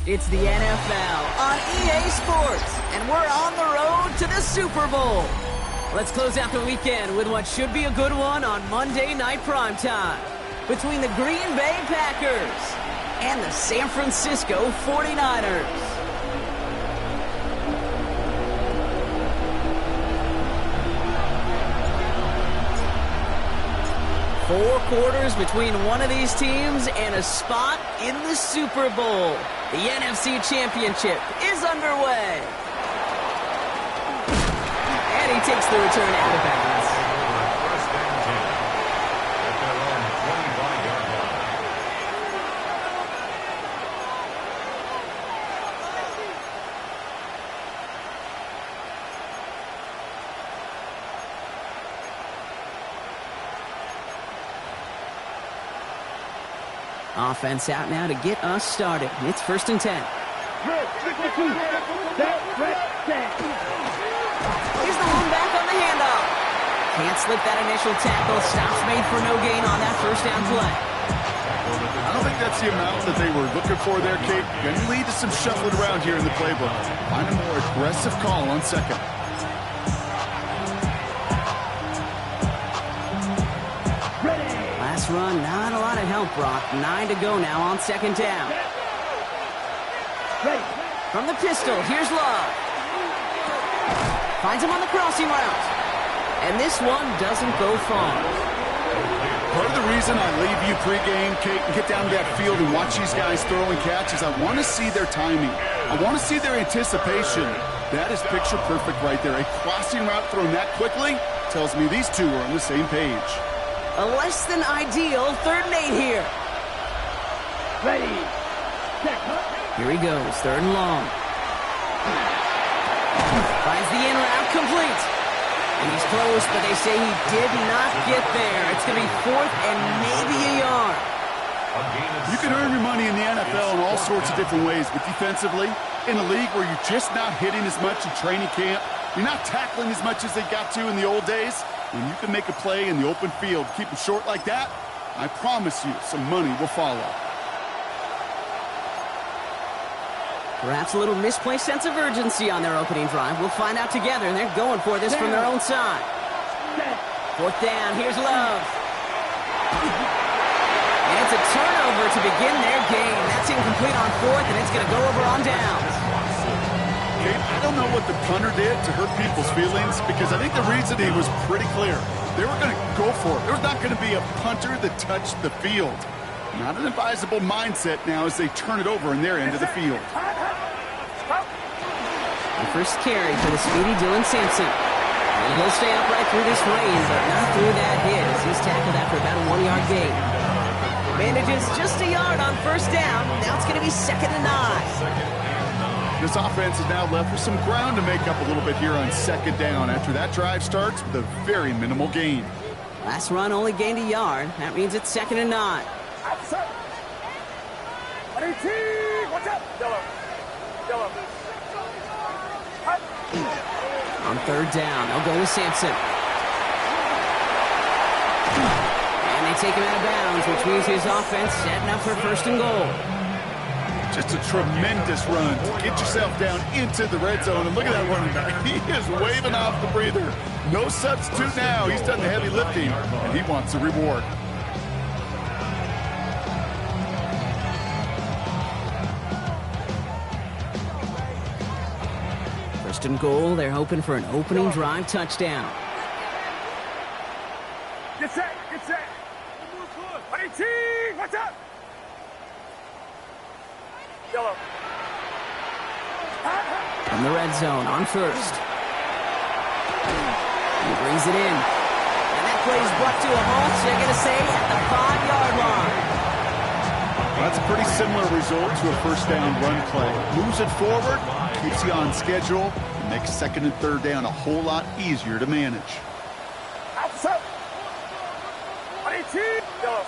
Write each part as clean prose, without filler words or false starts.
It's the NFL on EA Sports, and we're on the road to the Super Bowl. Let's close out the weekend with what should be a good one on Monday Night Primetime between the Green Bay Packers and the San Francisco 49ers. Four quarters between one of these teams and a spot in the Super Bowl. The NFC Championship is underway. And he takes the return out of bounds. First and 10 at their own 25-yard line. Offense out now to get us started. It's first and 10. Here's the one back on the handoff. Can't slip that initial tackle. Stops made for no gain on that first down play. I don't think that's the amount that they were looking for there, Kate. Going to lead to some shuffling around here in the playbook. Find a more aggressive call on second. Last run, not a lot of help, Brock. 9 to go now on second down. From the pistol, here's Love. Finds him on the crossing route. And this one doesn't go far. Part of the reason I leave you pregame, Kate, and get down to that field and watch these guys throw and catch is I want to see their timing. I want to see their anticipation. That is picture perfect right there. A crossing route thrown that quickly tells me these two are on the same page. A less than ideal 3rd and 8 here. Ready. Here he goes, 3rd and long. Finds the in route complete. And he's close, but they say he did not get there. It's going to be 4th and maybe a yard. You can earn your money in the NFL in all sorts of different ways, but defensively, in a league where you're just not hitting as much in training camp, you're not tackling as much as they got to in the old days, when you can make a play in the open field, keep it short like that, I promise you some money will follow. Perhaps a little misplaced sense of urgency on their opening drive. We'll find out together, and they're going for this from their own side. 4th down, here's Love. And it's a turnover to begin their game. That's incomplete on 4th, and it's going to go over on downs. I don't know what the punter did to hurt people's feelings because I think the reasoning was pretty clear. They were going to go for it. There's not going to be a punter that touched the field. Not an advisable mindset now as they turn it over in their end of the field. The first carry for the speedy Dylan Sampson. And he'll stay upright through this rain, but not through that hit as he's tackled after about a 1-yard gain. Manages just a yard on first down. Now it's going to be 2nd and 9. This offense is now left with some ground to make up a little bit here on 2nd down after that drive starts with a very minimal gain. Last run only gained a yard. That means it's 2nd and 9. On 3rd down, they'll go with Sampson. And they take him out of bounds, which means his offense setting up for 1st and goal. Just a tremendous run to get yourself down into the red zone. And look at that running back. He is waving off the breather. No substitute now. He's done the heavy lifting, and he wants a reward. First and goal, they're hoping for an opening drive touchdown. Get set. What's up? Yellow. From the red zone on 1st. He brings it in. And that play is brought to a halt, so they're going to say at the 5-yard line. That's a pretty similar result to a first down run play. Moves it forward, keeps you on schedule, and makes 2nd and 3rd down a whole lot easier to manage. Outside. Yellow.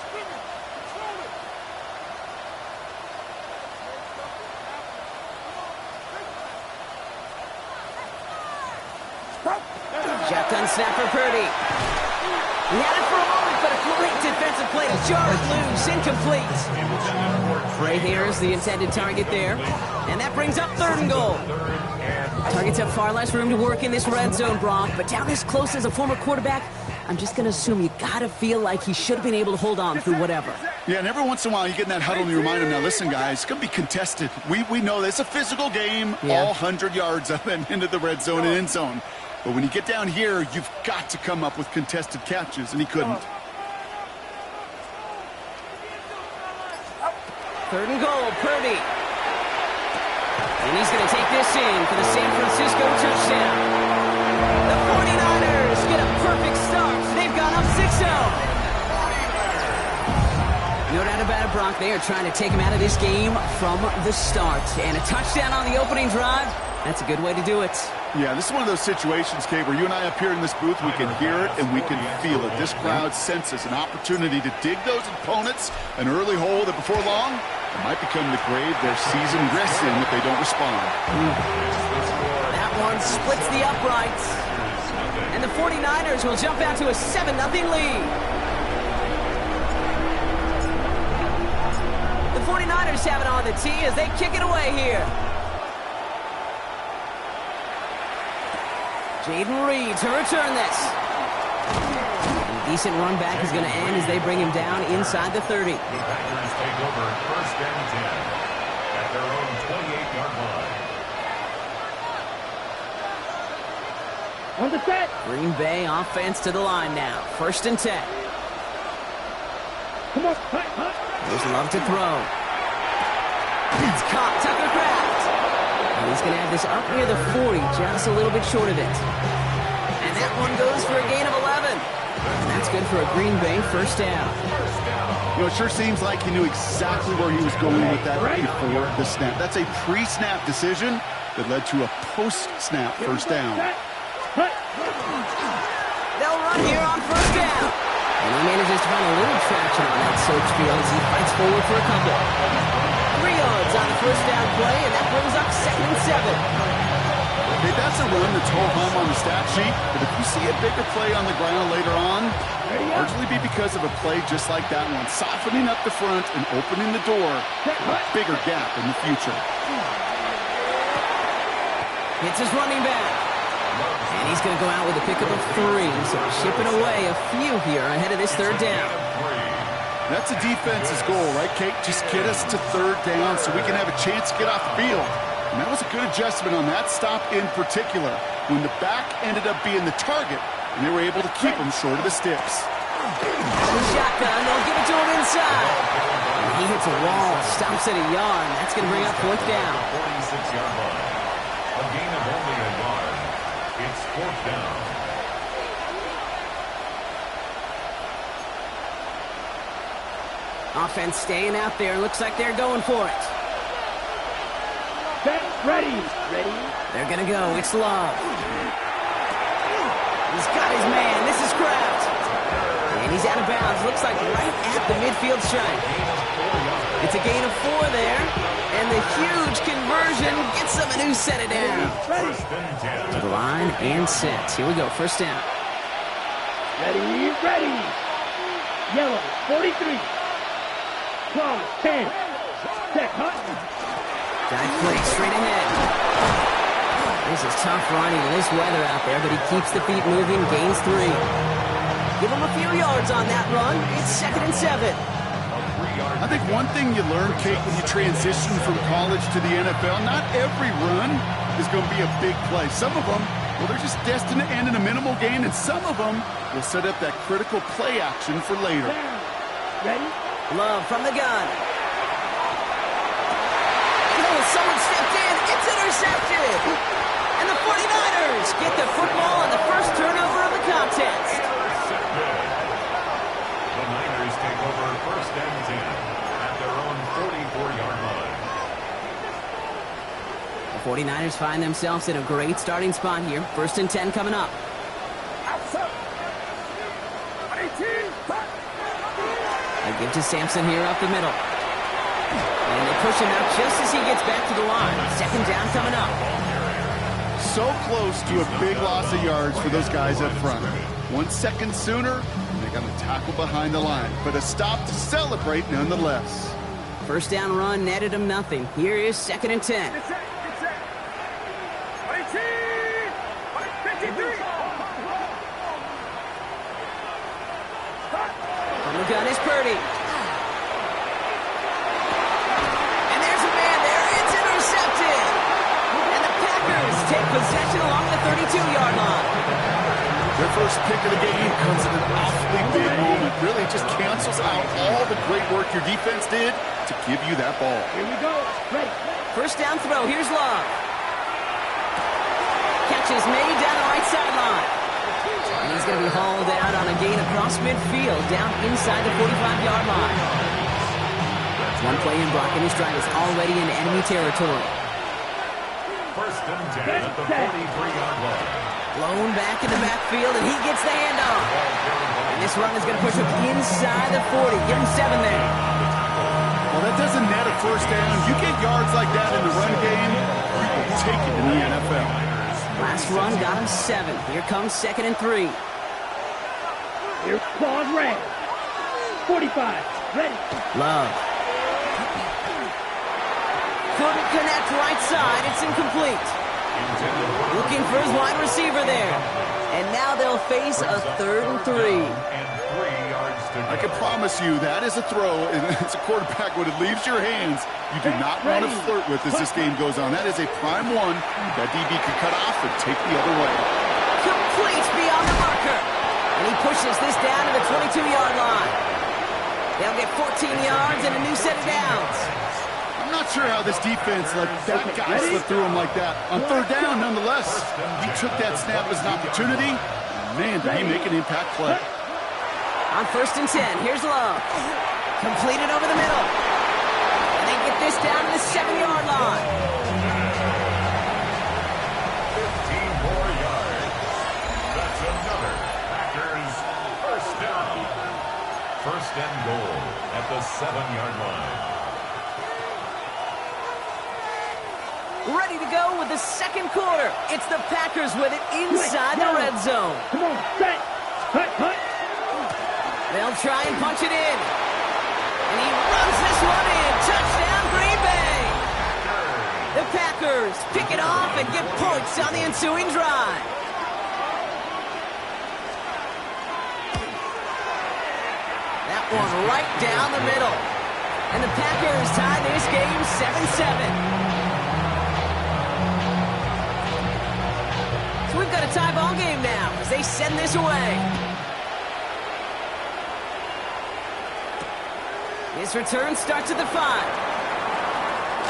Shotgun snap for Purdy. He had it for a moment, but a great defensive play to jar it loose. Incomplete. Right here is the intended target there. And that brings up 3rd and goal. Targets have far less room to work in this red zone, Brock. But down this close as a former quarterback, I'm just going to assume you got to feel like he should have been able to hold on through whatever. Yeah, and every once in a while you get in that huddle and you remind him, now listen, guys, it's going to be contested. We know this. It's a physical game, all 100 yards up and into the red zone and end zone. But when you get down here, you've got to come up with contested catches, and he couldn't. 3rd and goal, Purdy. And he's going to take this in for the San Francisco touchdown. The 49ers get a perfect start. They've gone up 6-0. No doubt about it, Brock. They are trying to take him out of this game from the start. And a touchdown on the opening drive, that's a good way to do it. Yeah, this is one of those situations, Kate, where you and I up here in this booth, we can hear it and we can feel it. This crowd senses an opportunity to dig those opponents an early hole that before long, it might become the grave their season rests in if they don't respond. That one splits the uprights. And the 49ers will jump out to a 7-0 lead. The 49ers have it on the tee as they kick it away here. Jaden Reed to return this. A decent run back is going to end as they bring him down inside the 30. The Packers take over 1st and 10 at their own 28-yard line. On the set. Green Bay offense to the line now. 1st and 10. Come on. Hut. There's Love to throw. It's caught. Tucker Kraft. And he's going to have this up near the 40, just a little bit short of it. And that one goes for a gain of 11. And that's good for a Green Bay 1st down. You know, it sure seems like he knew exactly where he was going with that before the snap. That's a pre-snap decision that led to a post-snap 1st down. They'll run here on 1st down. And he manages to find a little traction on that search field as he fights forward for a couple. 3 yards on the 1st down play, and that brings up 2nd and 7. Okay, that's a run that's ho-hum on the stat sheet, but if you see a bigger play on the ground later on, it'll largely be because of a play just like that one, softening up the front and opening the door for a bigger gap in the future. Hits his running back. And he's going to go out with a pickup of 3, so shipping away a few here ahead of this 3rd down. That's a defense's goal, right, Kate? Just get us to 3rd down so we can have a chance to get off the field. And that was a good adjustment on that stop in particular, when the back ended up being the target, and they were able to keep him short of the sticks. Shotgun, they'll give it to him inside. And he hits a wall, stops at a yard. That's going to bring up 4th down. 46-yard line. A gain of only a yard. It's 4th down. Offense staying out there. Looks like they're going for it. Set. Ready. They're going to go. It's Love. He's got his man. This is Kraft. And he's out of bounds. Looks like right at the midfield stripe. It's a gain of 4 there. And the huge conversion gets them a new set it down. To the line and set. Here we go. 1st down. Ready. Yellow. 43. 10. Set. Hut. Dive play straight ahead. This is tough running in this weather out there, but he keeps the feet moving, gains 3. Give him a few yards on that run. It's 2nd and 7. I think one thing you learn, Kate, when you transition from college to the NFL, not every run is going to be a big play. Some of them, well, they're just destined to end in a minimal gain, and some of them will set up that critical play action for later. Ready. Love from the gun. Oh, someone stepped in. It's intercepted. And the 49ers get the football on the first turnover of the contest. The Niners take over 1st and 10 at their own 44-yard line. The 49ers find themselves in a great starting spot here. 1st and 10 coming up. Outside. 18. They give to Sampson here up the middle. And they push him out just as he gets back to the line. Second down coming up. So close to a big loss of yards for those guys up front. 1 second sooner, and they got to tackle behind the line. But a stop to celebrate nonetheless. First down run netted him nothing. Here is 2nd and 10. From the gun is Purdy. And there's a man there. It's intercepted. And the Packers take possession along the 32-yard line. Their first pick of the game comes at an awfully big moment. Really just cancels out all the great work your defense did to give you that ball. Here we go. Ready. First down throw. Here's Love. Catch is made down the right sideline. And he's going to be hauled out on a gain across midfield down inside the 45-yard line. One play in blocking his stride is already in enemy territory. First and 10 at the 43-yard line. Blown back in the backfield, and he gets the handoff. And this run is going to push him inside the 40. Give him 7 there. Well, that doesn't net a first down. You get yards like that in the run game, you will take it in the NFL. Last run got him 7. Here comes 2nd and 3. Here's Claude Ray. 45. Ready. Love. Couldn't connect right side. It's incomplete. Looking for his wide receiver there. And now they'll face a 3rd and 3. I can promise you that is a throw, and it's a quarterback when it leaves your hands you do not want to flirt with as this game goes on. That is a prime one that DB can cut off and take the other way. Complete beyond the marker. And he pushes this down to the 22-yard line. They'll get 14 yards and a new set of downs. I'm not sure how this defense let that guy slip through him like that. On 3rd down, nonetheless, he took that snap as an opportunity. Man, did he make an impact play. On 1st and 10, here's Love. Completed over the middle. And they get this down to the 7-yard line. 15 more yards. That's another Packers first down. First and goal at the 7-yard line. Ready to go with the 2nd quarter. It's the Packers with it inside the red zone. Come on, set. Cut, cut. They'll try and punch it in. And he runs this one in. Touchdown, Green Bay. The Packers pick it off and get points on the ensuing drive. That one right down the middle. And the Packers tie this game 7-7. We've got a tie ball game now as they send this away. His return starts at the 5.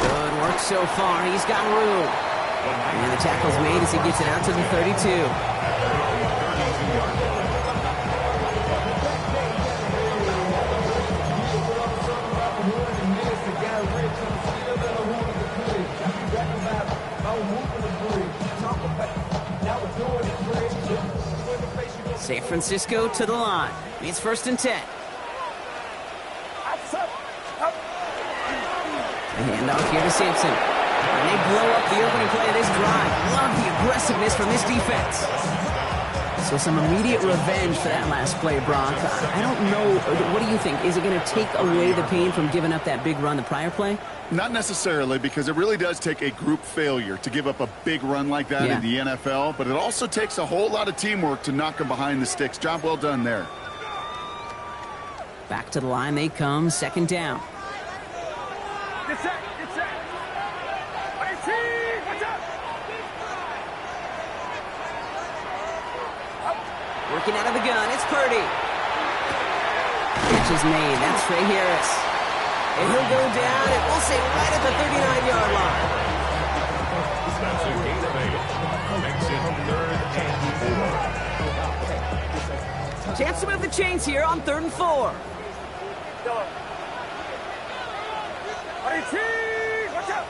Good work so far. He's got room. And the tackle's made as he gets it out to the 32. San Francisco to the line. It's 1st and 10. The handoff here to Sampson. And they blow up the opening play of this drive. Love the aggressiveness from this defense. So some immediate revenge for that last play, Brock. I don't know. What do you think? Is it going to take away the pain from giving up that big run the prior play? Not necessarily, because it really does take a group failure to give up a big run like that in the NFL. But it also takes a whole lot of teamwork to knock them behind the sticks. Job well done there. Back to the line they come. 2nd down. Working out of the gun, it's Purdy. Catch is made, that's Trey Harris. And he'll go down, and we'll say right at the 39-yard line. That's a gain of 8. Makes it 3rd and 4. Chance to move the chains here on 3rd and 4. Watch out!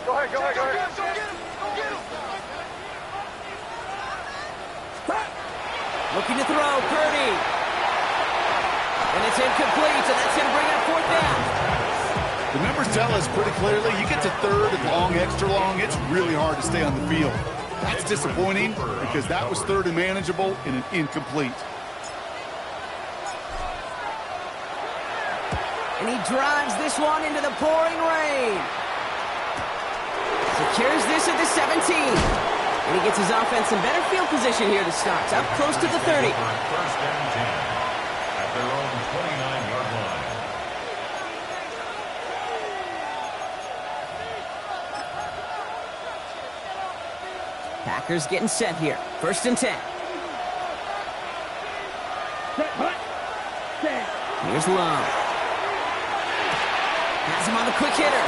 Go ahead. Go get him! Looking to throw, Purdy. And it's incomplete, so that's going to bring up fourth down. The numbers tell us pretty clearly, you get to third and long, extra long, it's really hard to stay on the field. That's disappointing because that was third and manageable and an incomplete. And he drives this one into the pouring rain. Secures this at the 17. And he gets his offense in better field position here to start. Up close to the 30. First and 10 at their own 29-yard line. Packers getting set here. First and 10. Set, hut. Set. Here's Love. Has him on the quick hitter.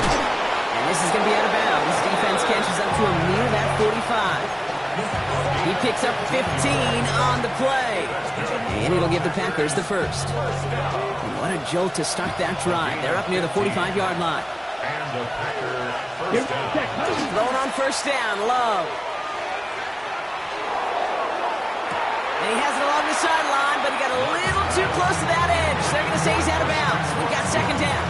And this is going to be out of bounds. Defense catches up to him near that 45. He picks up 15 on the play. And it'll give the Packers the first. And what a jolt to start that drive. They're up near the 45-yard line. And the Packer first down. Thrown on first down, Love. And he has it along the sideline, but he got a little too close to that edge. They're going to say he's out of bounds. We've got second down.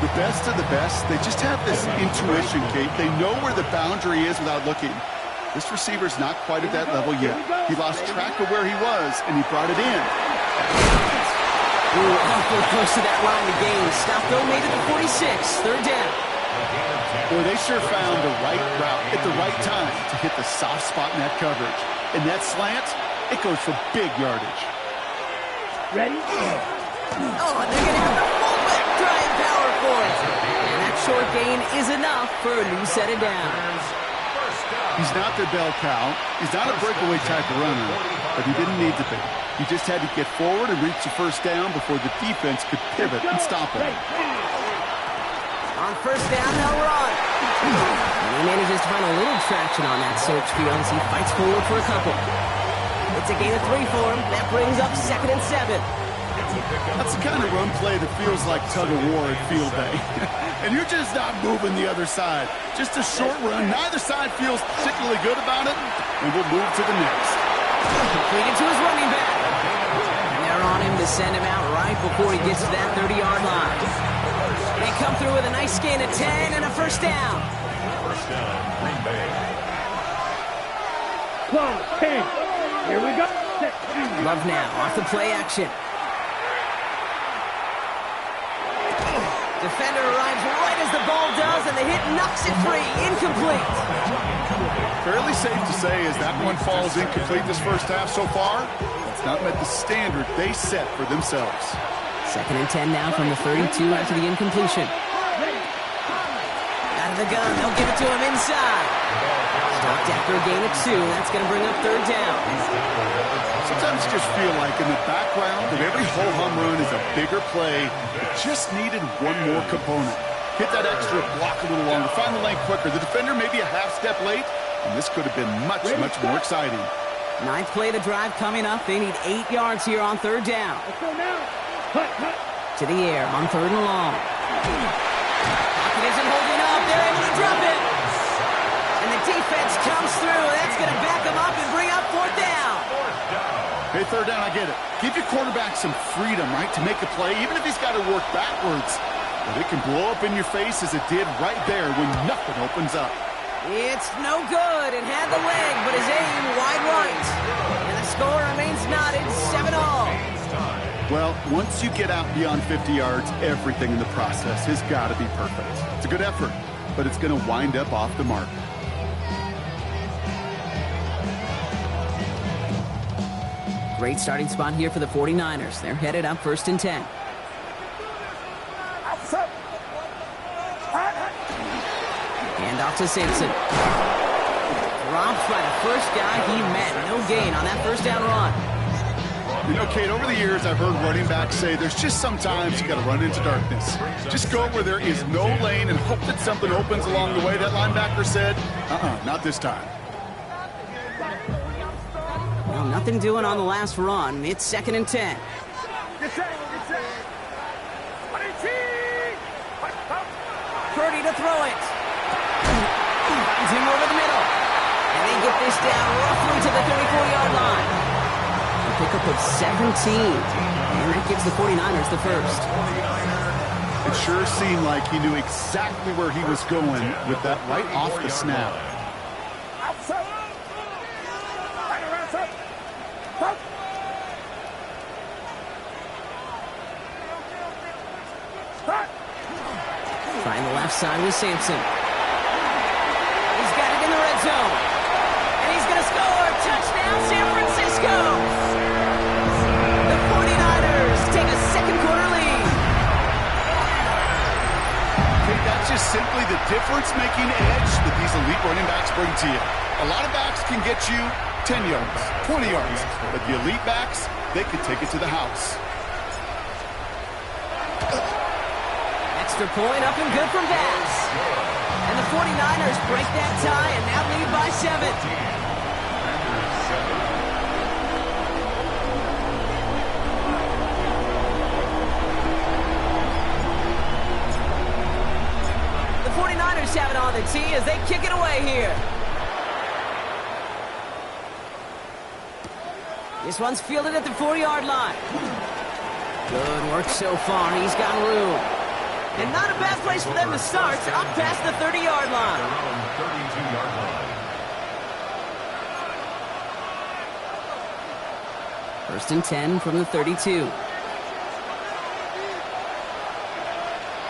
The best of the best, they just have this intuition, Kate. They know where the boundary is without looking. This receiver's not quite at that level yet. He lost track of where he was, and he brought it in. Ooh, awful close to that line to gain. Stop though, made it to 46. Third down. Boy, they sure found the right route at the right time to hit the soft spot in that coverage. And that slant, it goes for big yardage. Ready? Oh, and they're going to have the fullback trying power for it. And that short gain is enough for a new set of downs. He's not their bell cow. He's not a breakaway type of runner, but he didn't need to be. He just had to get forward and reach the first down before the defense could pivot and stop him. On first down, they'll run. And he manages to find a little traction on that search field as he fights forward for a couple. It's a gain of 3 for him. That brings up second and 7. That's the kind of run play that feels like tug-of-war at field day. And you're just not moving the other side. Just a short run. Neither side feels particularly good about it. And we'll move to the next. Completed to his running back. And they're on him to send him out right before he gets to that 30-yard line. They come through with a nice gain of 10 and a first down. First down, Green Bay. Close. 10. Here we go. Set. Love now off the play action. Defender arrives right as the ball does, and the hit knocks it free. Incomplete. Fairly safe to say as that one falls incomplete this first half so far, it's not met the standard they set for themselves. Second and 10 now from the 32 after the incompletion. Out of the gun, they'll give it to him inside. Stopped after a gain of 2. That's going to bring up third down. Sometimes you just feel like in the background of every ho-hum run is a bigger play. It just needed one more component. Hit that extra block a little longer, find the lane quicker. The defender maybe a half step late, and this could have been much, much more exciting. Ninth play of the drive coming up. They need 8 yards here on third down. Let's go now. Hut, hut. To the air on third and long. Pocket isn't holding up. They're able to drop it. And the defense comes through. That's going to back them up and bring up fourth down. Hey, third down, I get it. Give your quarterback some freedom, right, to make a play, even if he's got to work backwards. But it can blow up in your face as it did right there when nothing opens up. It's no good. It had the leg, but his aim wide right. And the score remains knotted 7-all. Well, once you get out beyond 50 yards, everything in the process has got to be perfect. It's a good effort, but it's going to wind up off the mark. Great starting spot here for the 49ers. They're headed up first and 10. Hand off to Simpson. Dropped by the first guy he met. No gain on that first down run. You know, Kate, over the years, I've heard running backs say there's just sometimes you got to run into darkness. Just go where there is no lane and hope that something opens along the way. That linebacker said, not this time. Well, nothing doing on the last run. It's second and 10. Purdy to throw it. Finds him over the middle. And they get this down roughly to the 34-yard line. A pickup of 17. And that gives the 49ers the first. It sure seemed like he knew exactly where he was going with that right off the snap. Trying the left side with Sampson. He's got it in the red zone. And he's going to score. Touchdown, San Francisco. The 49ers take a second quarter lead. Okay, that's just simply the difference-making edge that these elite running backs bring to you. A lot of backs can get you 10 yards, 20 yards, but the elite backs, they can take it to the house. Extra point up and good from Bass. And the 49ers break that tie and now lead by 7. The 49ers have it on the tee as they kick it away here. This one's fielded at the 4-yard line. Good work so far. He's got room. And not a bad place for them to start, up past the 30-yard line. 32-yard line. First and 10 from the 32.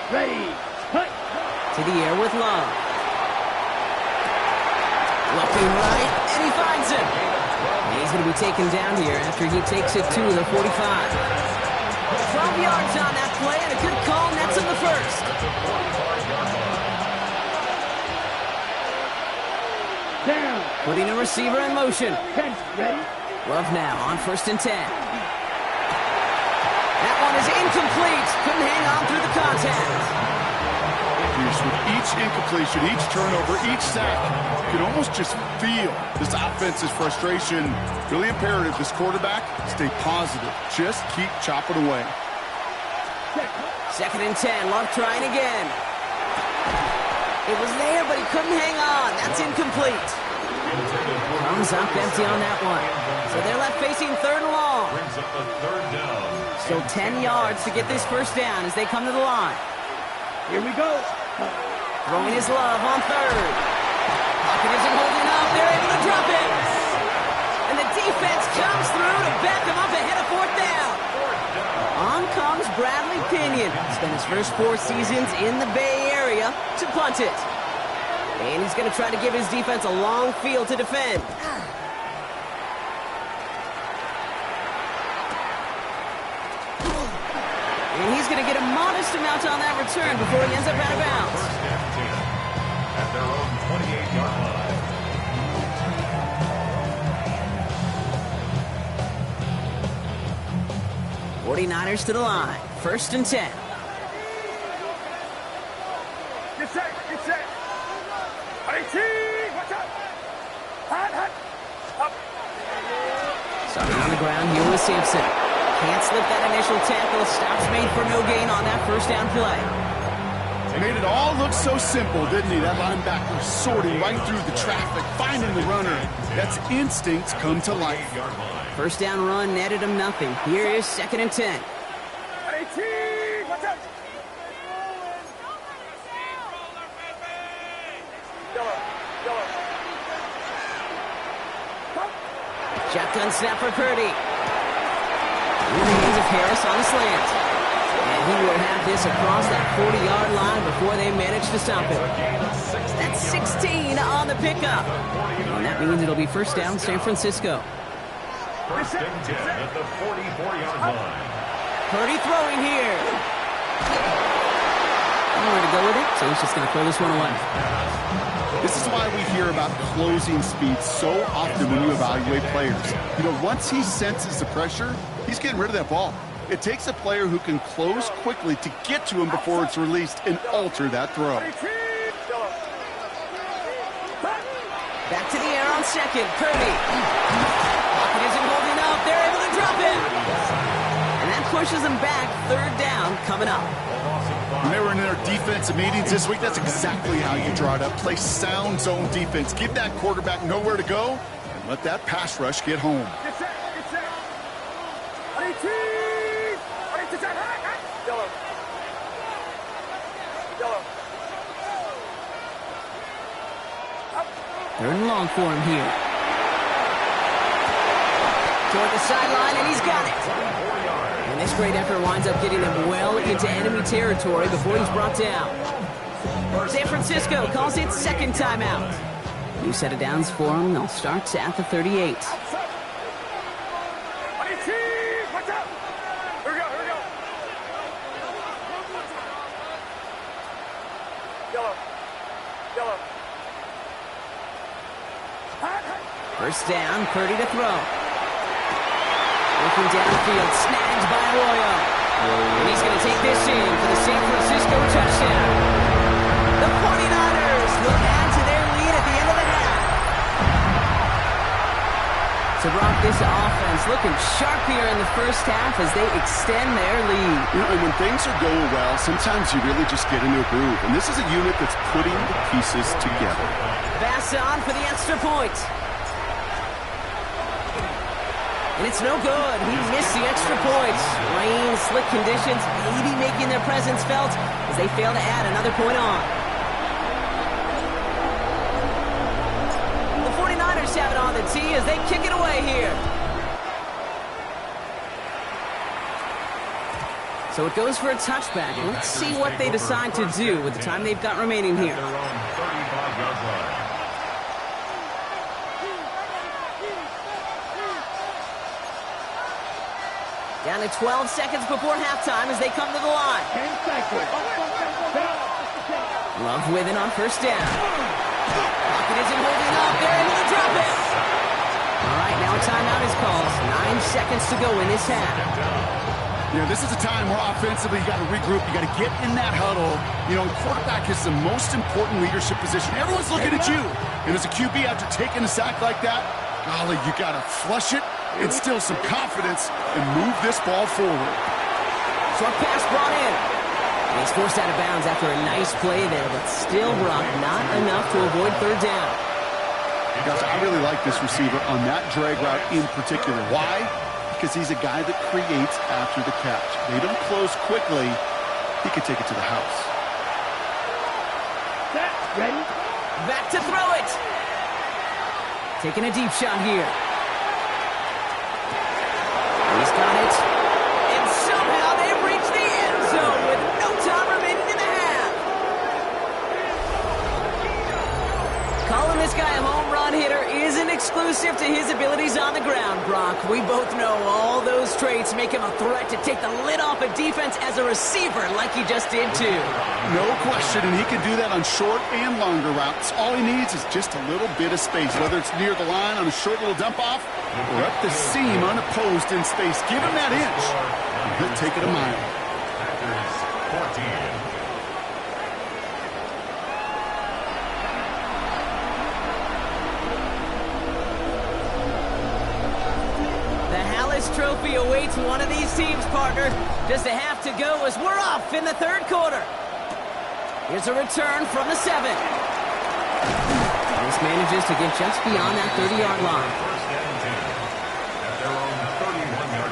Ready. Hut. To the air with Love. Looking right, and he finds him. And he's going to be taken down here after he takes it to the 45. 12 yards on that play, and a good call, nets him the first. Down. Putting a receiver in motion. 10. Ready. Love now on first and 10. That one is incomplete. Couldn't hang on through the contact. With each incompletion, each turnover, each sack, you can almost just feel this offense's frustration. Really imperative, this quarterback, stay positive. Just keep chopping away. Second and 10. Love trying again. It was there, but he couldn't hang on. That's incomplete. Comes up empty on that one. So they're left facing third and long. Brings up the third down. Still 10 yards to get this first down as they come to the line. Here we go. Throwing his Love on third. Pocket isn't holding up. They're able to drop it. And the defense comes through to back them up ahead of fourth down. On comes Bradley Pinion. Spent his first 4 seasons in the Bay Area to punt it. And he's going to try to give his defense a long field to defend. And he's going to get a modest amount on that return before he ends up out of bounds. At their own 28-yard line. '49ers to the line. First and 10. Get set, get set. 18, watch out. Hot. Up. Starting on the ground here with Sampson. Can't slip that initial tackle. Stops made for no gain on that first down play. Made it all look so simple, didn't he? That linebacker sorting right through the traffic, finding the runner. That's instincts come to life. First down run netted him nothing. Here is second and 10. 18, watch out. Yellow. Shotgun snap for Purdy. In the hands of Harris on a slant. And he will have this across that 40-yard line before they manage to stop it. That's 16 on the pickup. And that means it'll be first down San Francisco. First and 10 at the 44-yard line. Purdy throwing here. Nowhere to go with it, so he's just going to throw this one away. This is why we hear about closing speed so often when you evaluate players. You know, once he senses the pressure, he's getting rid of that ball. It takes a player who can close quickly to get to him before it's released and alter that throw. Back to the air on second. Purdy. Pocket isn't holding up. They're able to drop it. And that pushes them back. Third down coming up. When they were in their defensive meetings this week, that's exactly how you draw it up. Play sound zone defense. Give that quarterback nowhere to go and let that pass rush get home. Get set. 18, Yellow. Yellow. Third and long for him here. Toward the sideline, and he's got it. And this great effort winds up getting him well into enemy territory before he's brought down. San Francisco calls it second timeout. New set of downs for him. They'll start at the 38. Watch out! Here we go, here we go. Yellow. Yellow. First down, Purdy to throw. Looking downfield, snagged by Arroyo. And he's going to take this in for the San Francisco touchdown. The 49ers will add to their lead at the end of the half. So Brock, this offense looking sharp here in the first half as they extend their lead. You know, and when things are going well, sometimes you really just get into a groove. And this is a unit that's putting the pieces together. Pass on for the extra point. And it's no good. He missed the extra points. Rain, slick conditions, maybe making their presence felt as they fail to add another point on. The 49ers have it on the tee as they kick it away here. So it goes for a touchback. Let's see what they decide to do with the time they've got remaining here. Down to 12 seconds before halftime as they come to the line. 10 seconds. Love with it on first down. Pocket isn't holding up. They're able to drop it. All right, now a timeout is called. 9 seconds to go in this half. You know, this is a time where offensively you got to regroup. You got to get in that huddle. You know, quarterback is the most important leadership position. Everyone's looking at you. And as a QB, after taking a sack like that, golly, you got to flush it, instill some confidence, and move this ball forward. Short pass brought in. And he's forced out of bounds after a nice play there, but still, Brock, not enough to avoid third down. Guys, I really like this receiver on that drag route in particular. Why? Because he's a guy that creates after the catch. They don't close quickly. He could take it to the house. Set. Ready? Back to throw it. Taking a deep shot here. He's got it. And somehow they've reached the end zone with no time remaining in the half. Calling this guy a home run hitter isn't exclusive to his abilities on the ground, Brock. We both know all those traits make him a threat to take the lid off a defense as a receiver like he just did too. No question, and he can do that on short and longer routes. All he needs is just a little bit of space, whether it's near the line on a short little dump-off or up the seam unopposed in space. Give him that inch, and he'll take it a mile. Packers 14. Trophy awaits one of these teams, partner. Just a half to go as we're off in the third quarter. Here's a return from the 7. This manages to get just beyond that 30-yard line. First and 10 at their own 31-yard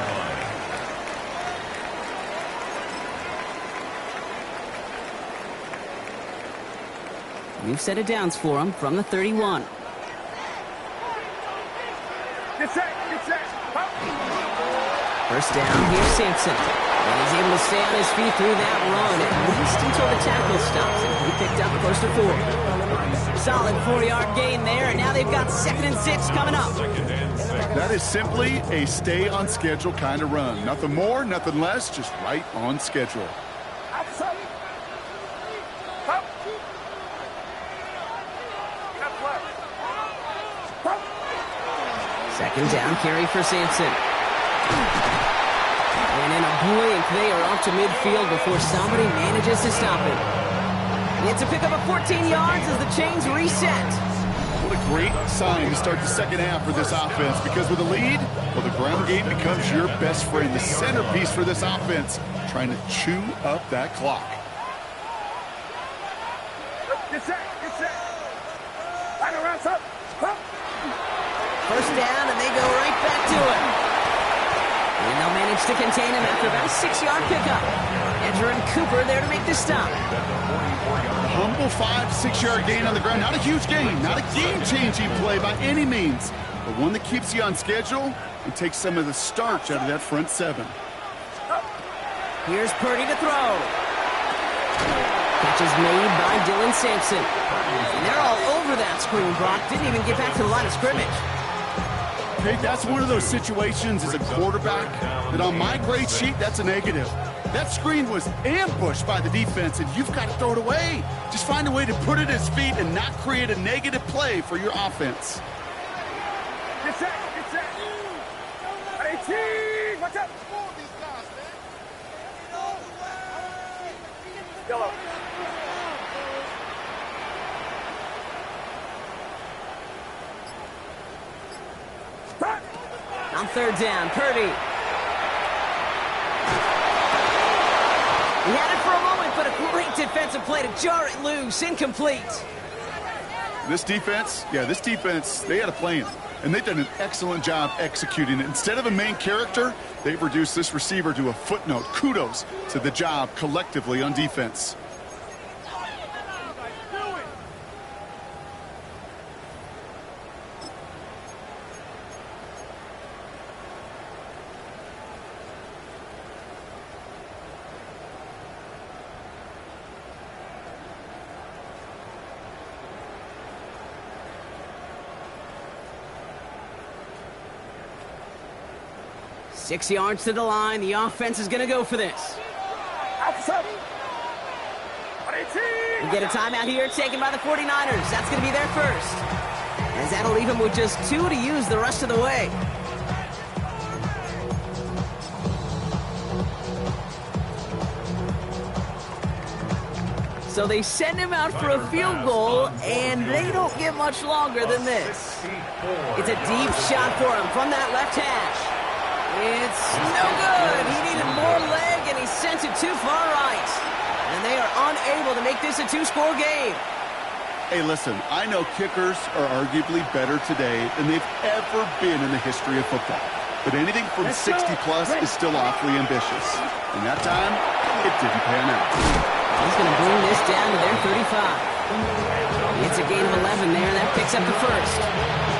line. New set of downs for him from the 31. Get set, get set. First down, here's Sampson. And he's able to stay on his feet through that run, at least until the tackle stops. And he picked up close to 4. Solid 4-yard gain there, and now they've got 2nd and 6 coming up. That is simply a stay-on-schedule kind of run. Nothing more, nothing less, just right on schedule. Outside. Up. Left, left. Up. 2nd down carry for Sampson. And in a blink, they are off to midfield before somebody manages to stop it. It's a pickup of 14 yards as the chains reset. What a great sign to start the second half for this offense, because with a lead, well, the ground game becomes your best friend, the centerpiece for this offense, trying to chew up that clock. Get set, get set. Line around, up. Up. First down, and they go right back to it. And they'll manage to contain him after about a 6-yard pickup. Edgerrin Cooper there to make the stop. A humble 5 to 6 yard gain on the ground. Not a huge gain, not a game-changing play by any means, but one that keeps you on schedule and takes some of the starch out of that front 7. Here's Purdy to throw. Catch is made by Dylan Sampson. And they're all over that screen, Brock. Didn't even get back to the line of scrimmage. Okay, that's one of those situations as a quarterback that on my grade sheet, that's a negative. That screen was ambushed by the defense, and you've got to throw it away. Just find a way to put it at his feet and not create a negative play for your offense. Get set, get set. 18, watch out. Yellow. On third down, Purdy. He had it for a moment, but a great defensive play to jar it loose. Incomplete. This defense, they had a plan, and they've done an excellent job executing it. Instead of a main character, they've reduced this receiver to a footnote. Kudos to the job collectively on defense. Six yards to the line. The offense is going to go for this. We get a timeout here taken by the 49ers. That's going to be their first. As that'll leave him with just 2 to use the rest of the way. So they send him out for a field goal, and they don't get much longer than this. It's a deep shot for him from that left hash. It's no good. He needed more leg, and he sent it too far right. And they are unable to make this a 2-score game. Hey, listen, I know kickers are arguably better today than they've ever been in the history of football. But anything from 60-plus is still awfully ambitious. And that time, it didn't pan out. He's going to bring this down to their 35. It's a gain of 11 there, and that picks up the first.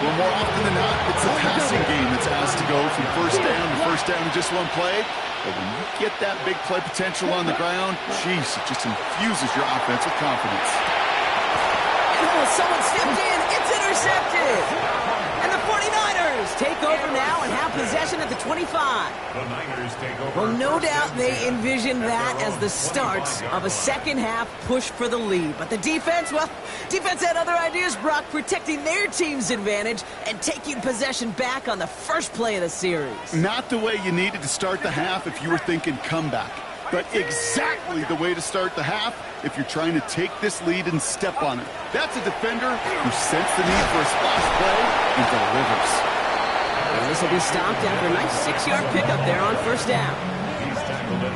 Well, more often than not, it's a passing game that's asked to go from first down in just one play. But when you get that big play potential on the ground, geez, it just infuses your offense with confidence. And someone stepped in. It's intercepted. And the 49ers take over now and have possession at the 25. The Niners take over. Well, no doubt they envisioned that as the start of a second-half push for the lead. But the defense, well, defense had other ideas, Brock, protecting their team's advantage and taking possession back on the first play of the series. Not the way you needed to start the half if you were thinking comeback, but exactly the way to start the half if you're trying to take this lead and step on it. That's a defender who sensed the need for a splash play and delivers. And this will be stopped after a nice 6-yard pickup there on first down.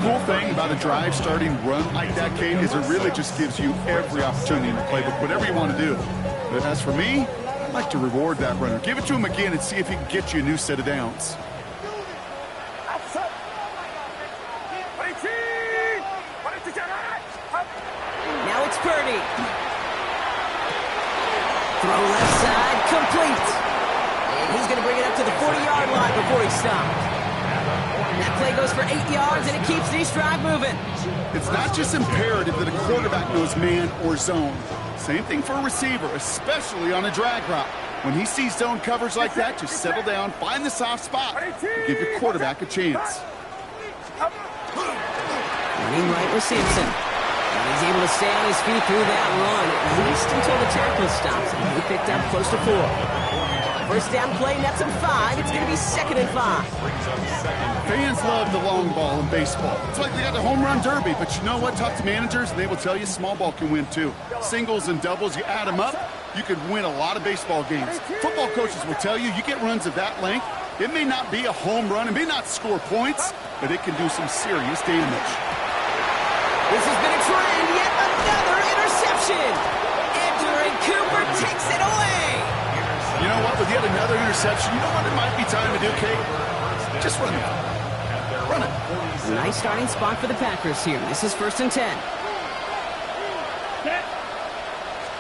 Cool thing about a drive starting run like that, Kate, is it really just gives you every opportunity in the playbook, whatever you want to do. But as for me, I'd like to reward that runner. Give it to him again and see if he can get you a new set of downs. Now it's Purdy. Throw left side, complete. And he's going to bring it up to the 40-yard line before he stopped. That play goes for 8 yards, and it keeps this drive moving. It's not just imperative that a quarterback knows man or zone. Same thing for a receiver, especially on a drag route. When he sees zone coverage like that, just settle down, find the soft spot, and give your quarterback a chance. Running right with Sampson. And he's able to stay on his feet through that run, at least until the tackle stops. And he picked up close to 4. First down play, nets him 5. It's going to be 2nd and 5. Fans love the long ball in baseball. It's like they got the home run derby, but you know what? Talk to managers, and they will tell you small ball can win too. Singles and doubles, you add them up, you could win a lot of baseball games. Football coaches will tell you, you get runs of that length, it may not be a home run, it may not score points, but it can do some serious damage. This has been a trend, yet another interception. Edgerrin Cooper takes it away. You know what? With yet another interception, you know what it might be time to do, Kate? Just run it. Run it. Nice starting spot for the Packers here. This is 1st and 10. Set.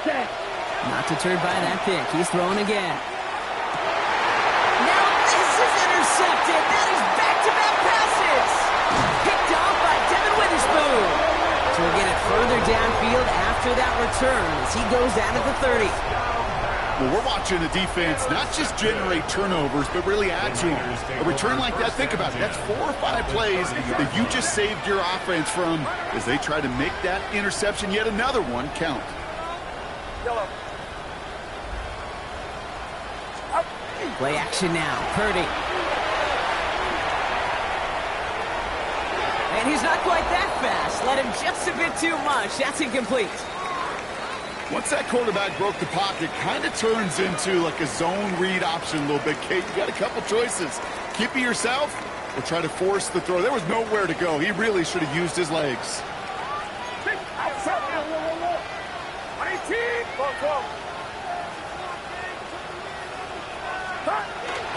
Set. Not deterred by that pick. He's throwing again. Now this is intercepted. That is back-to-back passes. Picked off by Devin Witherspoon. So we'll get it further downfield after that return as he goes down at the 30. Well, we're watching the defense not just generate turnovers, but really add to them. A return like that, think about it. That's 4 or 5 plays that you just saved your offense from as they try to make that interception, yet another one, count. Play action now. Purdy. And he's not quite that fast. Let him just a bit too much. That's incomplete. Once that quarterback broke the pocket, kind of turns into like a zone read option a little bit. Kate, you got a couple choices. Keep it yourself or try to force the throw. There was nowhere to go. He really should have used his legs.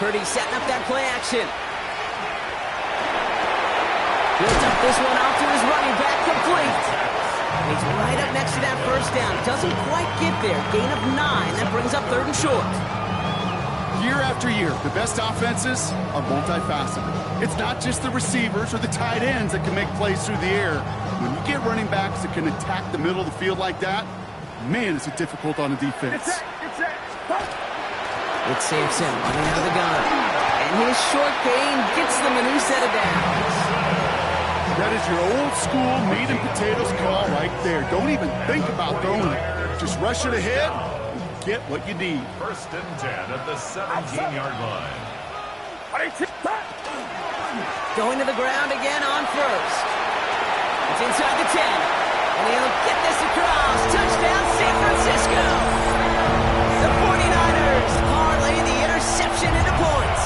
Purdy setting up that play action. He'll dump this one out to his running back, complete. He's right up next to that first down. Doesn't quite get there. Gain of 9. That brings up 3rd and short. Year after year, the best offenses are multifaceted. It's not just the receivers or the tight ends that can make plays through the air. When you get running backs that can attack the middle of the field like that, man, is it difficult on a defense. It's Sampson running out of the gun. And his short gain gets them a new set of downs. That is your old school meat and potatoes call right there. Don't even think about throwing it. Just rush it ahead and get what you need. 1st and 10 at the 17-yard line. Going to the ground again on 1st. It's inside the 10. And he'll get this across. Touchdown, San Francisco. The 49ers parlay the interception into points.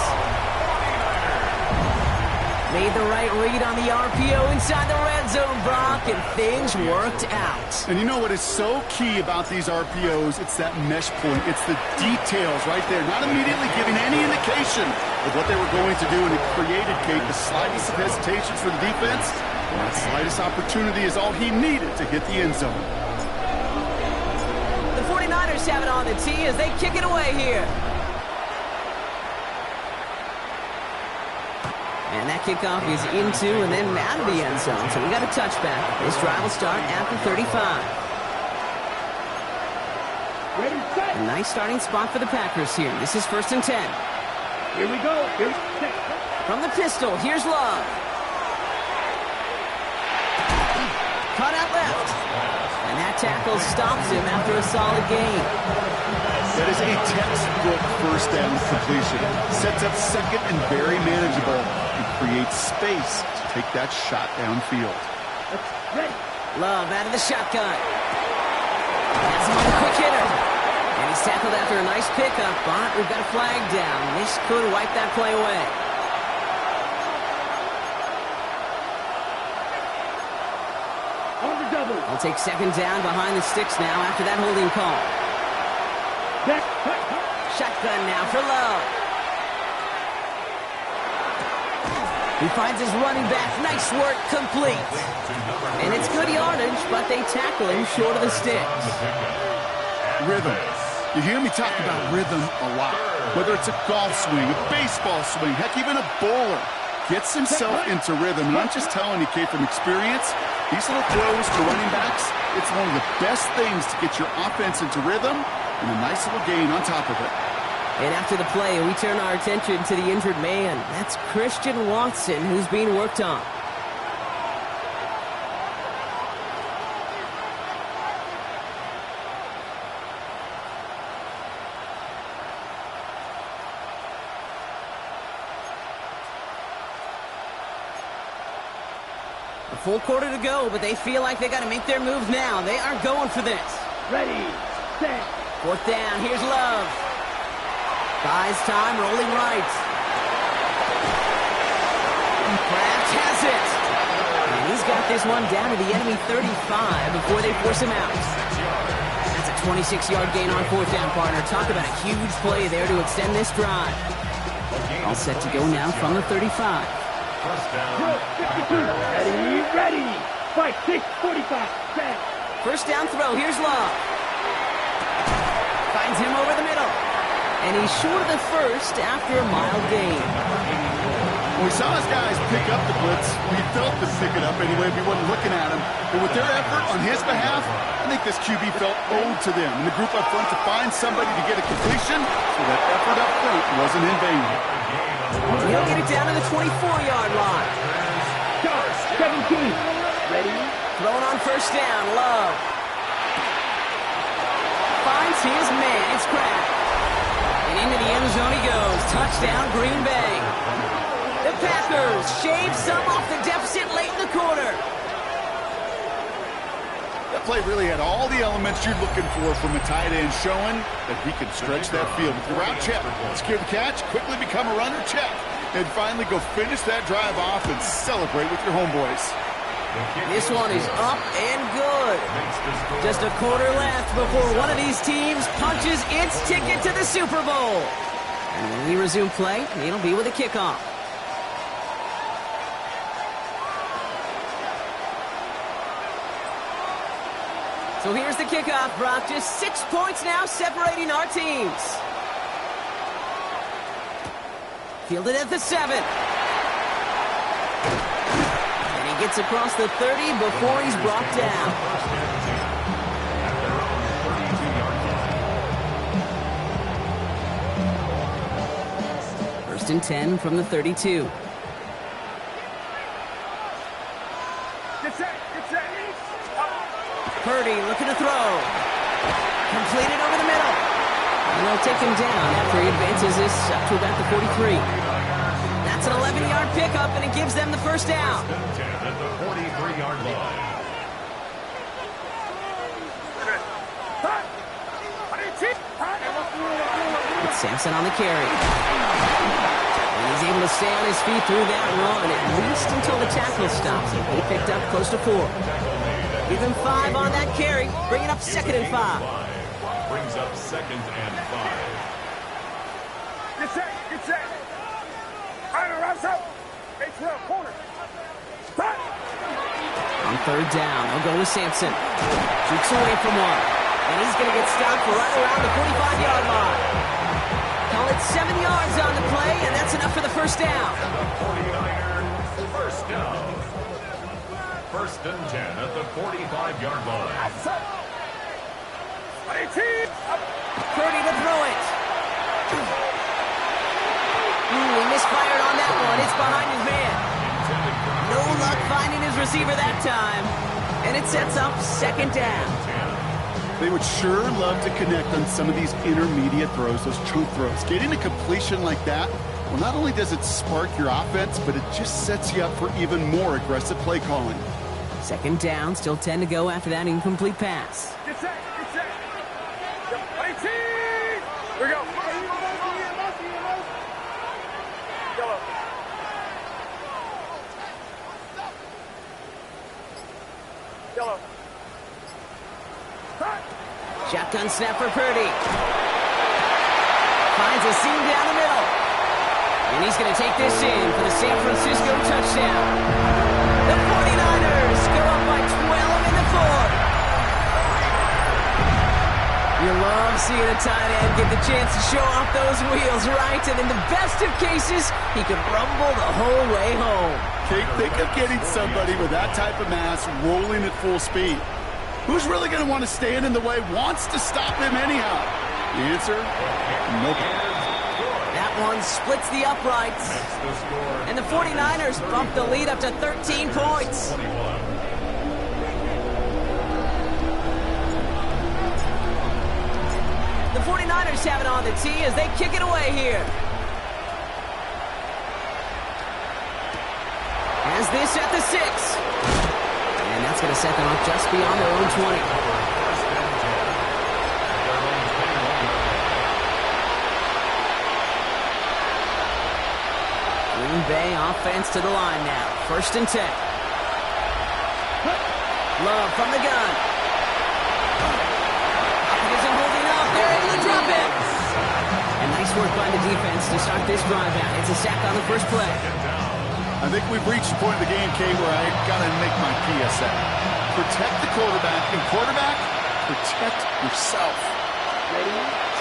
Made the right read on the RPO inside the red zone, Brock, and things worked out. And you know what is so key about these RPOs? It's that mesh point. It's the details right there. Not immediately giving any indication of what they were going to do, and it created, Kate, the slightest of hesitations for the defense. And that slightest opportunity is all he needed to hit the end zone. The 49ers have it on the tee as they kick it away here. And that kickoff is into and then out of the end zone. So we got a touchback. This drive will start at the 35. Ready, set. A nice starting spot for the Packers here. This is 1st and 10. Here we go. Here's set. From the pistol, here's Love. Cut out left. And that tackle stops him after a solid gain. That is a textbook first down completion. Sets up second and very manageable. And creates space to take that shot downfield. Ready. Love out of the shotgun. Has him on the quick hitter. And he's tackled after a nice pickup, but we've got a flag down. This could wipe that play away. On the double. They'll take 2nd down behind the sticks now after that holding call. Back. Shotgun now for Love. He finds his running back. Nice work, complete. And it's good yardage, but they tackle him short of the sticks. Rhythm. You hear me talk about rhythm a lot. Whether it's a golf swing, a baseball swing, heck, even a bowler. Gets himself into rhythm. And I'm just telling you, Kate, from experience, these little throws to running backs, it's one of the best things to get your offense into rhythm and a nice little gain on top of it. And after the play, we turn our attention to the injured man. That's Christian Watson, who's being worked on. A full quarter to go, but they feel like they got to make their moves now. They are going for this. Ready, set. 4th down, here's Love. Buys time, rolling right. Kraft has it. And he's got this one down to the enemy 35 before they force him out. That's a 26-yard gain on 4th down, partner. Talk about a huge play there to extend this drive. All set to go now from the 35. First down. Drill 52. Ready. Fight 6:45. Set. First down throw. Here's Love. Finds him over the middle. And he's short of the first after a mild gain. When we saw his guys pick up the blitz, we felt them pick it up anyway. We wasn't looking at him. But with their effort on his behalf, I think this QB felt owed to them. And the group up front to find somebody to get a completion, so that effort up front wasn't in vain. He'll get it down to the 24-yard line. Start 17. Ready. Thrown on first down. Love. Finds his man. It's cracked. And into the end zone he goes. Touchdown, Green Bay. The Packers shave some off the deficit late in the quarter. That play really had all the elements you're looking for from a tight end, showing that he can stretch that field. With the route check, secure the catch, quickly become a runner, check. And finally go finish that drive off and celebrate with your homeboys. This one is up and good. Just a quarter left before one of these teams punches its ticket to the Super Bowl. And when we resume play, it'll be with a kickoff. So here's the kickoff, Brock. Just 6 points now separating our teams. Fielded at the 7. And he gets across the 30 before he's brought down. First and 10 from the 32. Purdy looking to throw. Completed over the middle. And they'll take him down after he advances this up to about the 43. That's an 11-yard pickup, and it gives them the first down. At the 43-yard line. It's Sampson on the carry. And he's able to stay on his feet through that run, at least until the tackle stops him. He picked up close to 4. Give him 5 on that carry, bringing up 2nd and 5. Brings up 2nd and 5. Get set. Right around south. Corner. Stop. On 3rd down, they'll go with Sampson. Jukes away from one. And he's going to get stopped right around the 45-yard line. Call it 7 yards on the play, and that's enough for the first down. 49ers, first down. First and 10 at the 45-yard line. Purdy to throw it. He misfired on that one. It's behind his man. No luck finding his receiver that time. And it sets up 2nd down. They would sure love to connect on some of these intermediate throws, those chunk throws. Getting a completion like that, well, not only does it spark your offense, but it just sets you up for even more aggressive play calling. 2nd down, still 10 to go after that incomplete pass. Get set. Here we go. Yellow. Shotgun snap for Purdy. Finds a seam down the middle. And he's going to take this in for the San Francisco touchdown. The 49ers go up by 12 in the 4th. You love seeing a tight end get the chance to show off those wheels, right? And in the best of cases, he could rumble the whole way home. Think of getting somebody with that type of mass rolling at full speed. Who's really going to want to stand in the way, wants to stop him anyhow? The answer? Nobody. That one splits the uprights. And the 49ers bump the lead up to 13 points. The 49ers have it on the tee as they kick it away here. Has this at the 6. And that's going to set them up just beyond their own 20. Green Bay offense to the line now. 1st and 10. Love from the gun. Isn't holding up. They're able to drop it. And nice work by the defense to start this drive out. It's a sack on the first play. I I think we've reached the point of the game, Kate, where I got to make my PSA. Protect the quarterback, and quarterback, protect yourself.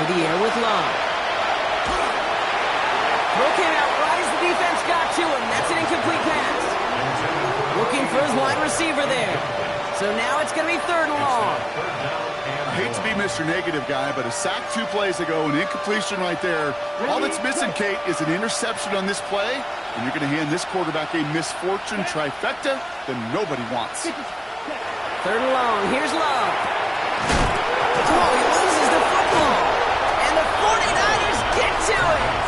To the air with Love. Throw came out right as the defense got to him. That's an incomplete pass. Looking for his wide receiver there. So now it's going to be 3rd and long. I hate to be Mr. Negative guy, but a sack 2 plays ago, an incompletion right there. All that's missing, Kate, is an interception on this play, and you're going to hand this quarterback a misfortune trifecta that nobody wants. 3rd and long. Here's Love. Oh, he loses the football. And the 49ers get to it.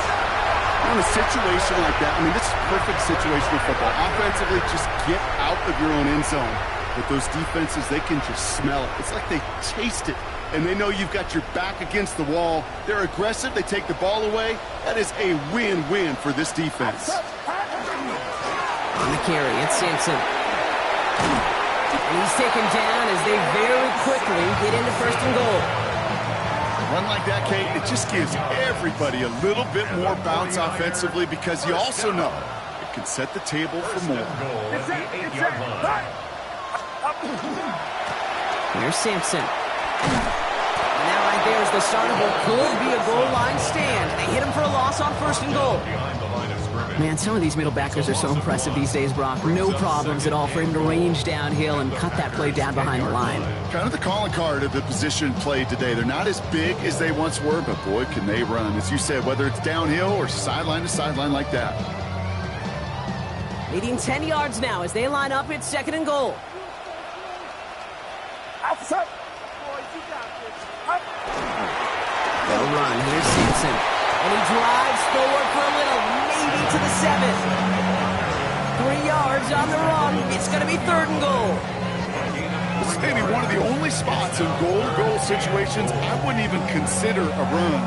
On a situation like that, I mean, this is a perfect situation of football. Offensively, just get out of your own end zone. But those defenses, they can just smell it. It's like they taste it, and they know you've got your back against the wall. They're aggressive. They take the ball away. That is a win-win for this defense. On the carry, it's Sampson. And he's taken down as they very quickly get into 1st and goal. A run like that, Kate, it just gives everybody a little bit more bounce offensively because you also know it can set the table for more. Here's Sampson. And that right there is the start of what could be a goal line stand. They hit him for a loss on 1st and goal. Man, some of these middle backers are so impressive these days, Brock. No problems at all for him to range downhill and cut that play down behind the line. Kind of the calling card of the position played today. They're not as big as they once were, but boy, can they run. As you said, whether it's downhill or sideline to sideline like that. Leading 10 yards now as they line up. It's 2nd and goal. They'll run. Here's Sampson. And he drives forward for a little, maybe to the 7. 3 yards on the run. It's going to be 3rd and goal. This is maybe one of the only spots in goal-to-goal situations I wouldn't even consider a run.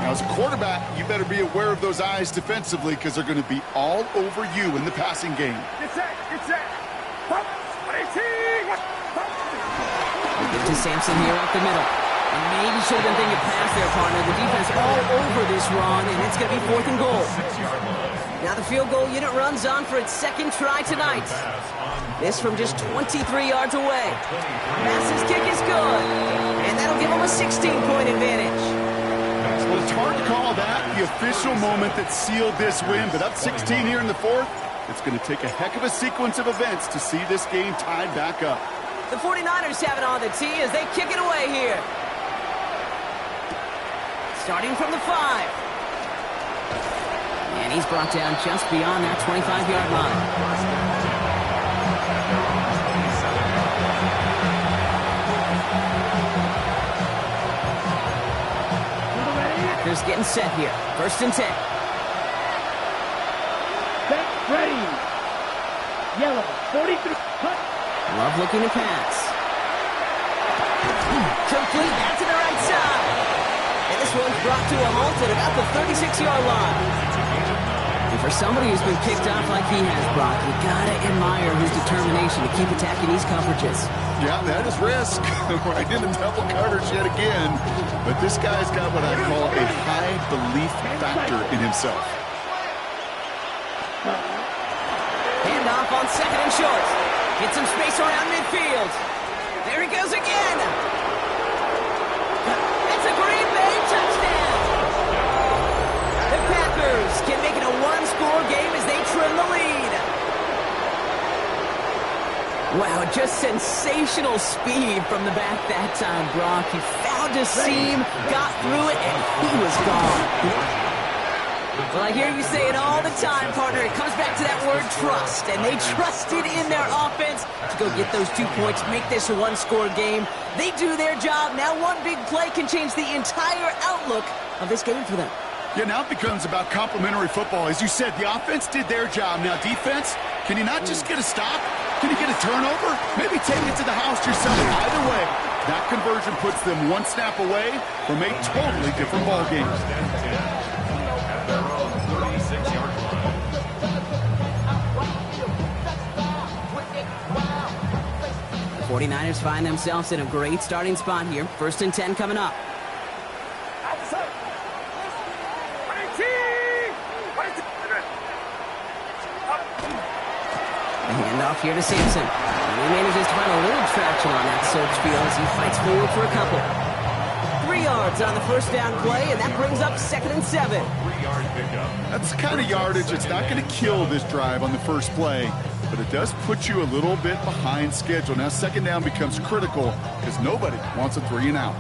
Now, as a quarterback, you better be aware of those eyes defensively because they're going to be all over you in the passing game. Get set. They get to Sampson here up the middle. And maybe should have been thinking pass there, partner. The defense all over this run, and it's going to be 4th and goal. Now the field goal unit runs on for its 2nd try tonight. This from just 23 yards away. Pass's kick is good, and that'll give them a 16-point advantage. Well, it's hard to call that the official moment that sealed this win, but up 16 here in the 4th, it's going to take a heck of a sequence of events to see this game tied back up. The 49ers have it on the tee as they kick it away here. Starting from the 5. And he's brought down just beyond that 25-yard line. Packers getting set here. 1st and 10. Set, ready. Yellow, 43. Love looking to pass. Complete out to the right side. And this one's brought to a halt at about the 36-yard line. And for somebody who's been picked off like he has, Brock, you gotta admire his determination to keep attacking these coverages. Yeah, that is risk. Right in the double coverage yet again. But this guy's got what I call a high belief factor in himself. Handoff on 2nd and short. Get some space around midfield. There he goes again. It's a Green Bay touchdown. The Packers can make it a 1-score game as they trim the lead. Wow, just sensational speed from the back that time, Brock. He found a seam, got through it, and he was gone. Well, I hear you say it all the time, partner. It comes back to that word trust, and they trusted in their offense to go get those 2 points, make this a 1-score game. They do their job. Now one big play can change the entire outlook of this game for them. Yeah, now it becomes about complementary football. As you said, the offense did their job. Now defense, can you not just get a stop? Can you get a turnover? Maybe take it to the house yourself. Either way, that conversion puts them 1 snap away from a totally different ball game. 49ers find themselves in a great starting spot here. 1st and 10 coming up. Hand off here to Sampson. And he manages to find a little traction on that search field as he fights forward for a couple. 3 yards on the first down play, and that brings up 2nd and 7. 3-yard pickup. That's the kind of yardage that's not going to kill this drive on the first play, but it does put you a little bit behind schedule. Now 2nd down becomes critical because nobody wants a 3 and out.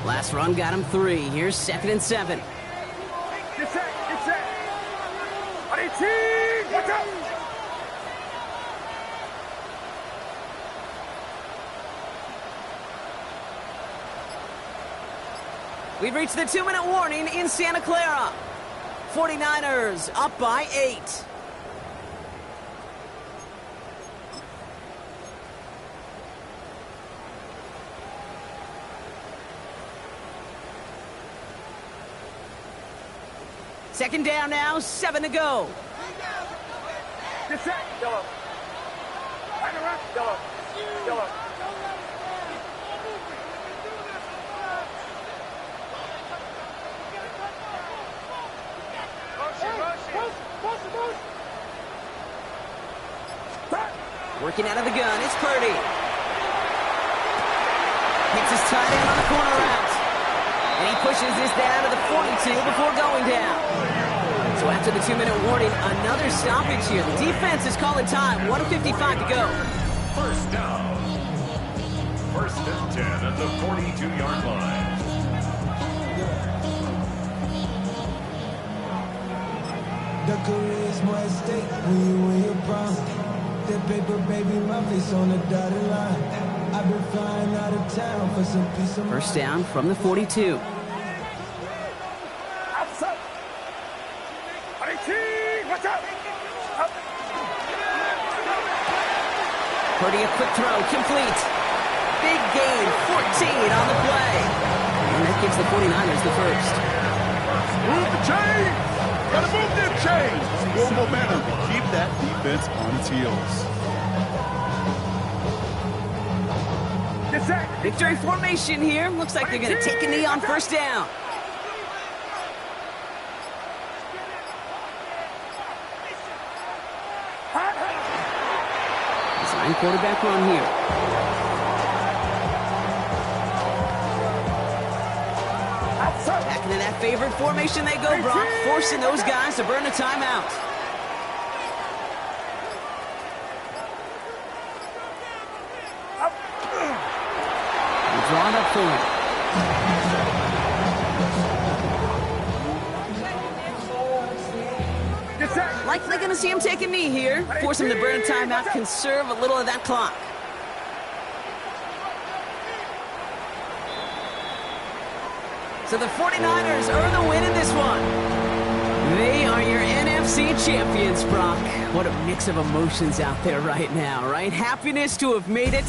Last run got him 3. Here's 2nd and 7. Get set. Watch out. We've reached the 2-minute warning in Santa Clara. 49ers up by 8. Second down now, 7 to go. Get set. Yellow. Hang around. Yellow. Working out of the gun, it's Purdy. Hits his tight end on the corner route. And he pushes this down to the 42 before going down. So after the 2-minute warning, another stoppage here. The defense is calling time. 1:55 to go. First down. 1st and 10 at the 42-yard line. The career is more at stake when you win your prom. That paper, baby, my face on the dotted line. I've been flying out of town for some peace of mind. First down from the 42. Outside. Watch out. Purdy, a quick throw, complete. Big gain, 14 on the play. And that gives the 49ers the first. Move the chains! Gotta move them chains! More momentum to keep that defense on its heels. Get set. Victory formation here. Looks like they're going to take a knee on first down. Design quarterback run here. Back into that favorite formation they go, Brock, forcing those guys to burn a timeout. Drawn up for him. Likely going to see him take a knee here. Force him to burn a timeout, conserve a little of that clock. So the 49ers earn the win in this one. They are your NFC champions, Brock. What a mix of emotions out there right now, right? Happiness to have made it.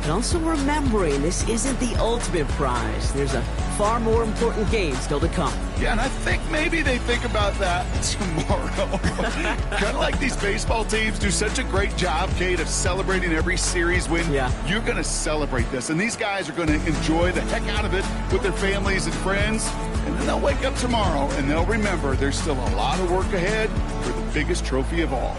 And also remembering this isn't the ultimate prize. There's a far more important game still to come. Yeah, and I think maybe they think about that tomorrow. Kind of like these baseball teams do such a great job, Kate, of celebrating every series win. Yeah. You're going to celebrate this, and these guys are going to enjoy the heck out of it with their families and friends, and then they'll wake up tomorrow, and they'll remember there's still a lot of work ahead for the biggest trophy of all.